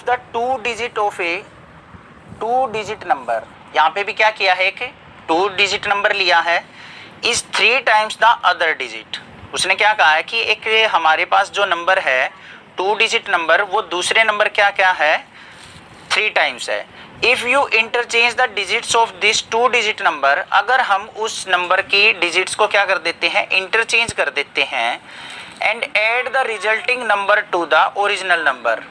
Of the 2 digit of A 2 digit number, यहाँ पे भी क्या किया है, एक 2 डिजिट नंबर लिया है, is 3 times the other digit. उसने क्या कहा है कि एक हमारे पास जो नंबर है 2 डिजिट नंबर, वो दूसरे नंबर क्या क्या है, 3 टाइम्स है। If you interchange the digits of this 2 digit number, अगर हम उस नंबर की डिजिट्स को क्या कर देते हैं, इंटरचेंज कर देते हैं, and add the resulting number two the original number,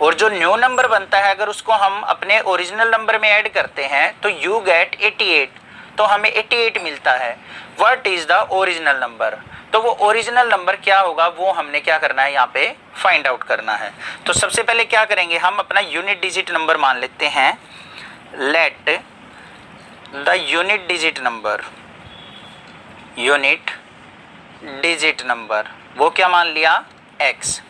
और जो न्यू नंबर बनता है अगर उसको हम अपने ओरिजिनल नंबर में ऐड करते हैं तो यू गेट 88, तो हमें 88 मिलता है। What is the original number, तो वो ओरिजिनल नंबर क्या होगा वो हमने क्या करना है, यहाँ पे फाइंड आउट करना है। तो सबसे पहले क्या करेंगे, हम अपना यूनिट डिजिट नंबर मान लेते हैं। Let the unit digit number, unit digit number वो क्या मान लिया, x।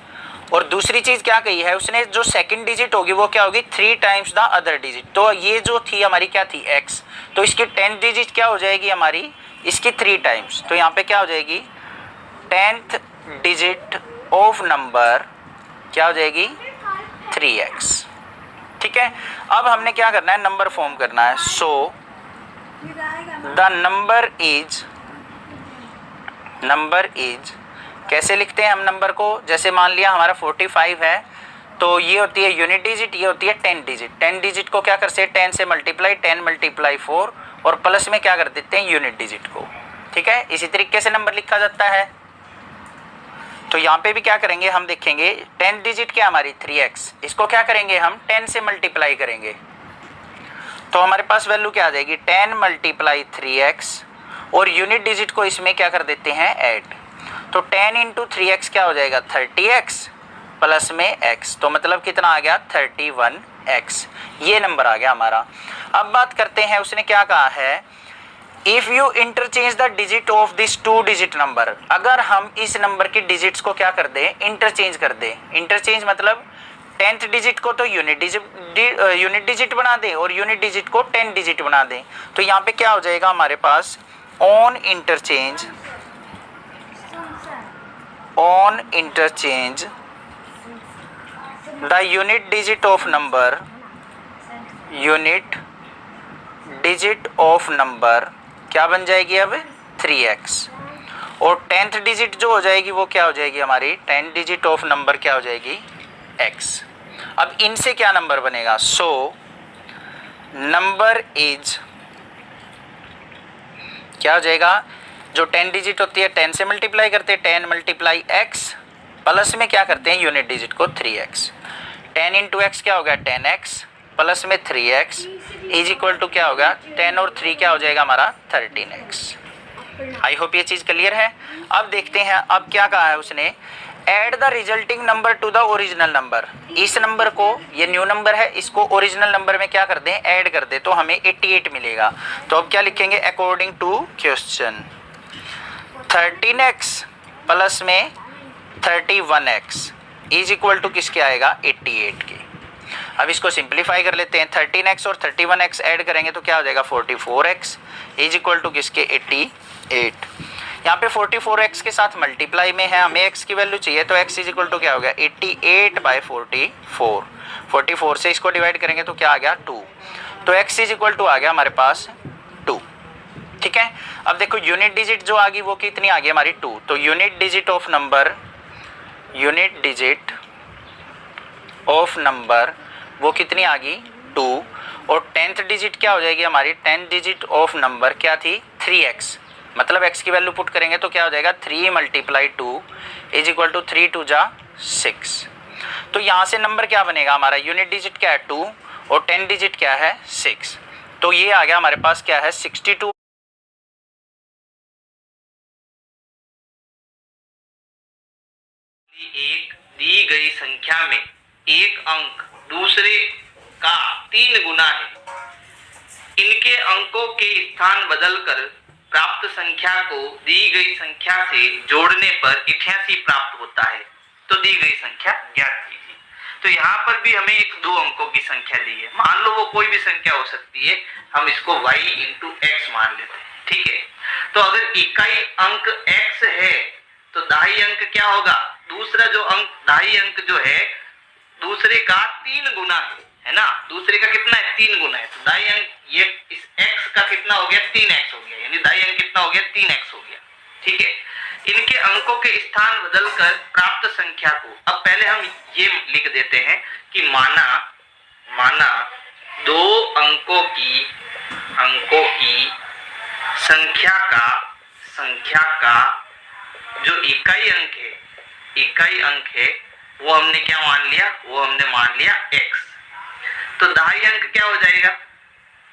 और दूसरी चीज क्या कही है उसने, जो सेकंड डिजिट होगी वो क्या होगी, 3 टाइम्स द अदर डिजिट। तो ये जो थी हमारी क्या थी, x, तो इसकी 10th डिजिट क्या हो जाएगी हमारी, इसकी 3 टाइम्स, तो यहाँ पे क्या हो जाएगी, 10th डिजिट ऑफ नंबर क्या हो जाएगी, 3x। ठीक है, अब हमने क्या करना है, नंबर फॉर्म करना है। सो द नंबर इज कैसे लिखते हैं हम नंबर को, जैसे मान लिया हमारा 45 है, तो ये होती है यूनिट डिजिट, ये होती है 10 डिजिट। 10 डिजिट को क्या कर सकते हैं, 10 से मल्टीप्लाई, 10 मल्टीप्लाई 4, और प्लस में क्या कर देते हैं, यूनिट डिजिट को। ठीक है, इसी तरीके से नंबर लिखा जाता है। तो यहाँ पे भी क्या करेंगे, हम देखेंगे 10 डिजिट क्या हमारी 3x, इसको क्या करेंगे हम 10 से मल्टीप्लाई करेंगे, तो हमारे पास वैल्यू क्या आ जाएगी, 10 मल्टीप्लाई 3x, और यूनिट डिजिट को इसमें क्या कर देते हैं, ऐड। तो 10 इंटू 3x क्या हो जाएगा, 30x, प्लस में x, तो मतलब कितना आ गया, 31x। ये नंबर आ गया हमारा। अब बात करते हैं, उसने क्या कहा है, if you interchange the digit of this 2 digit number, अगर हम इस नंबर की डिजिट्स को क्या कर दें, इंटरचेंज कर दें। इंटरचेंज मतलब 10th डिजिट को तो यूनिट डिजिट बना दें, और यूनिट डिजिट को 10 डिजिट बना दें। तो यहाँ पे क्या हो जाएगा हमारे पास, on interchange the unit digit of number, unit digit of number क्या बन जाएगी अब, 3x, और 10th डिजिट जो हो जाएगी वो क्या हो जाएगी हमारी, 10 डिजिट ऑफ नंबर क्या हो जाएगी, x। अब इनसे क्या नंबर बनेगा, सो नंबर इज क्या हो जाएगा, जो 10 डिजिट होती है 10 से मल्टीप्लाई करते हैं, 10 मल्टीप्लाई x, प्लस में क्या करते हैं यूनिट डिजिट को 3x, 10 इंटू एक्स क्या हो गया 10x, प्लस में 3x इज इक्वल टू क्या होगा, 10 और 3 क्या हो जाएगा हमारा 13x। आई होप ये चीज़ क्लियर है। अब देखते हैं, अब क्या कहा है उसने, add the resulting number two the original number. इस नंबर को, ये न्यू नंबर है, इसको ओरिजिनल नंबर में क्या कर दें, ऐड कर दें, तो हमें 88 मिलेगा। तो अब क्या लिखेंगे, according to question 13x plus में 31x इज इक्वल टू किसके आएगा, 88 के। अब इसको सिंप्लीफाई कर लेते हैं, 13x और 31x ऐड करेंगे तो क्या हो जाएगा, 44x इज इक्वल टू किसके, 88। यहाँ पे 44x के साथ मल्टीप्लाई में है, हमें x की वैल्यू चाहिए, तो x इज इक्वल टू क्या हो गया, 88 बाई 44। 44 से इसको डिवाइड करेंगे तो क्या आ गया, 2। तो x इज इक्वल टू आ गया हमारे पास 2। ठीक है, अब देखो यूनिट डिजिट जो आ गई वो कितनी आ गई हमारी, 2। तो unit digit of number, unit digit of number वो कितनी आ गई, 2। और 10th डिजिट क्या हो जाएगी हमारी, 10th डिजिट ऑफ नंबर क्या थी, 3x, मतलब x की वैल्यू पुट करेंगे तो क्या हो जाएगा, 3 मल्टीप्लाई 2 इज इक्वल टू 3 2 जा 6। तो यहाँ से नंबर क्या बनेगा हमारा, यूनिट डिजिट क्या है 2 और 10 डिजिट क्या है 6। तो ये आ गया हमारे पास क्या है, 62। एक दी गई संख्या में एक अंक दूसरे का 3 गुना है, इनके अंकों के स्थान बदलकर प्राप्त संख्या को दी गई संख्या से जोड़ने पर 88 प्राप्त होता है। तो दी गई संख्या ज्ञात कीजिए। तो यहाँ पर भी हमें एक 2 अंकों की संख्या दी है, मान लो वो कोई भी संख्या हो सकती है, हम इसको y इंटू एक्स मान लेते हैं। ठीक है, तो अगर इकाई अंक x है तो दाई अंक क्या होगा, दूसरा जो अंक दाई अंक जो है दूसरे दूसरे का 3 गुना है ना, दूसरे का कितना है 3 गुना है, तो दाई अंक ये इस x का कितना हो गया 3x हो गया, यानी दाई अंक कितना हो गया 3x हो गया। ठीक है, इनके अंकों के स्थान बदलकर प्राप्त संख्या को, अब पहले हम ये लिख देते हैं कि माना 2 अंकों की संख्या का जो इकाई अंक है वो हमने क्या मान लिया, वो हमने मान लिया x। तो दहाई अंक क्या हो जाएगा,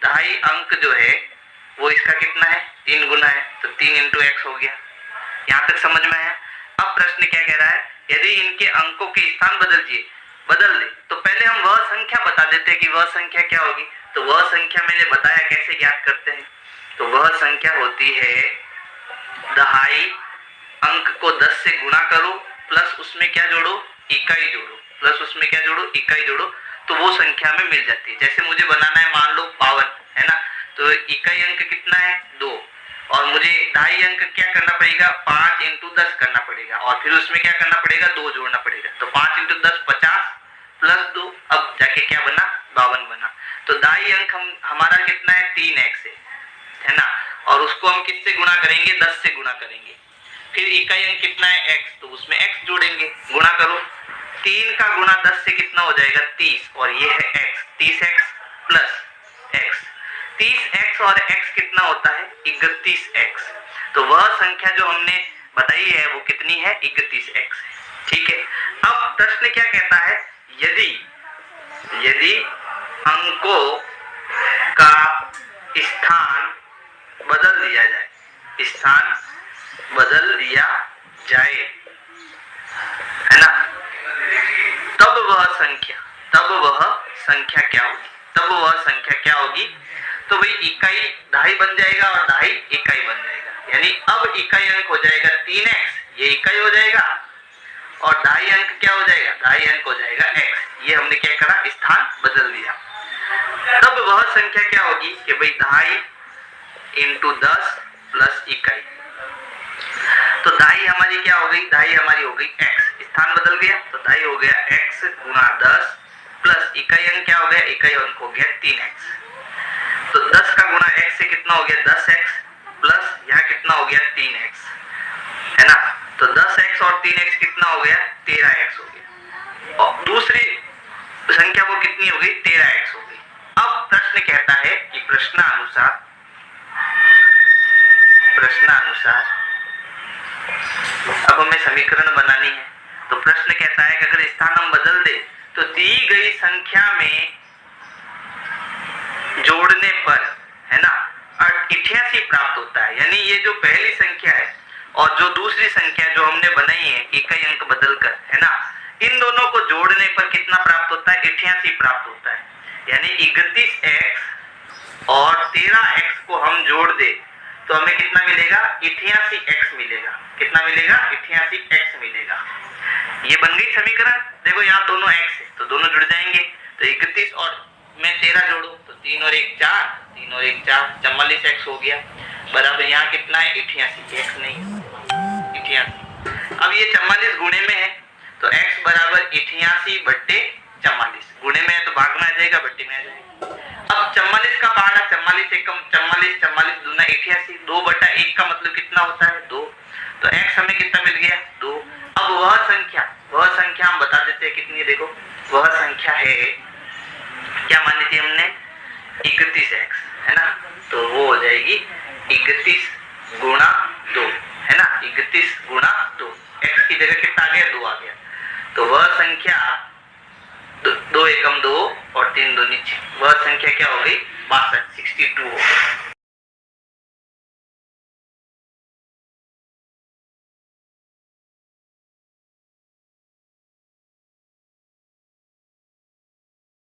दहाई अंक जो है वो इसका कितना है 3 गुना है, तो 3 × x हो गया। यहाँ तक समझ में आया। अब प्रश्न क्या कह रहा है, यदि इनके अंकों के स्थान बदल दे, तो पहले हम वह संख्या बता देते हैं कि वह संख्या क्या होगी। तो वह संख्या मैंने बताया कैसे ज्ञात करते हैं, तो वह संख्या होती है दहाई अंक को 10 से गुणा करो प्लस उसमें क्या जोड़ो, इकाई जोड़ो, प्लस उसमें क्या जोड़ो, इकाई जोड़ो, तो वो संख्या में मिल जाती है। जैसे मुझे बनाना है मान लो 52 है ना, तो इकाई अंक कितना है 2, और मुझे दहाई अंक क्या करना पड़ेगा 5 × 10 करना पड़ेगा, और फिर उसमें क्या करना पड़ेगा 2 जोड़ना पड़ेगा, तो 5 × 10 50 प्लस 2, अब जाके क्या बना 52 बना। तो दहाई अंक हमारा कितना है 3x है ना, और उसको हम किससे गुणा करेंगे 10 से गुणा करेंगे। फिर इकाई अंक कितना है x, तो उसमें x जोड़ेंगे, गुणा करो, 3 का गुणा 10 से कितना हो जाएगा 30, और ये है x, 30x plus x, 30x और x कितना होता है 31x। तो वह संख्या जो हमने बताई है वो कितनी है 31x। ठीक है, अब प्रश्न क्या कहता है, यदि अंकों का स्थान बदल दिया जाए है ना, तब वह संख्या क्या होगी, तो भाई इकाई दहाई बन जाएगा और दहाई इकाई बन जाएगा, यानी अब इकाई अंक हो जाएगा 3x, ये इकाई हो जाएगा, और दहाई अंक क्या हो जाएगा, दहाई अंक हो जाएगा x। ये हमने क्या करा, स्थान बदल दिया। तब वह संख्या क्या होगी कि भाई दहाई × 10 प्लस इकाई, तो दहाई हमारी क्या हो गई, दहाई हमारी हो गई x, स्थान बदल गया, तो दहाई हो गया x × 10 प्लस इकाई अंक क्या हो गया, इकाई अंक हो गया 3x, तो 10 का गुणा x से कितना हो गया 10x प्लस यहाँ कितना हो गया 3x है ना, तो 10x और 3x कितना हो गया 13x हो गया, और दूसरी संख्या वो कितनी हो गई 13x हो गई। अब प्रश्न कहता है कि प्रश्नानुसार अब हमें समीकरण बनानी है, तो प्रश्न कहता है कि अगर स्थान हम बदल दे तो दी गई संख्या में जोड़ने पर है ना 88 प्राप्त होता है, यानी ये जो पहली संख्या है और जो दूसरी संख्या जो हमने बनाई है इकाई अंक बदलकर है ना, इन दोनों को जोड़ने पर कितना प्राप्त होता है 88 प्राप्त होता है, यानी 31x और 13x को हम जोड़ दे तो हमें कितना मिलेगा 88x मिलेगा, कितना मिलेगा 88x मिलेगा। ये बन गई समीकरण। देखो यहाँ दोनों x है तो दोनों जुड़ जाएंगे, तो 31 और मैं 13 जोड़ू तो 3 और 1 4, 3 और 1 4, 44x हो गया, बराबर यहाँ कितना है 88, x नहीं 88। अब ये 44 गुणे में है तो x बराबर 88/44, गुणे में है तो भाग में आ जाएगा, बट्टे में आ जाएगा। अब 44 का पहाड़ा 44 एकम 44, 44 दूना 88, 2/1 का मतलब कितना होता है 2, तो x हमें कितना मिल गया 2। अब वह संख्या हम बता देते हैं कितनी है, देखो वह संख्या है क्या मान ली थी हमने 31x है ना, तो वो हो जाएगी 31 गुणा 2 है ना, 31 गुणा 2, x की जगह कितना आ गया 2 आ गया, तो वह संख्या 2 एकम 2 और 3 दूनी 6, वह संख्या क्या हो गई 62 हो गई।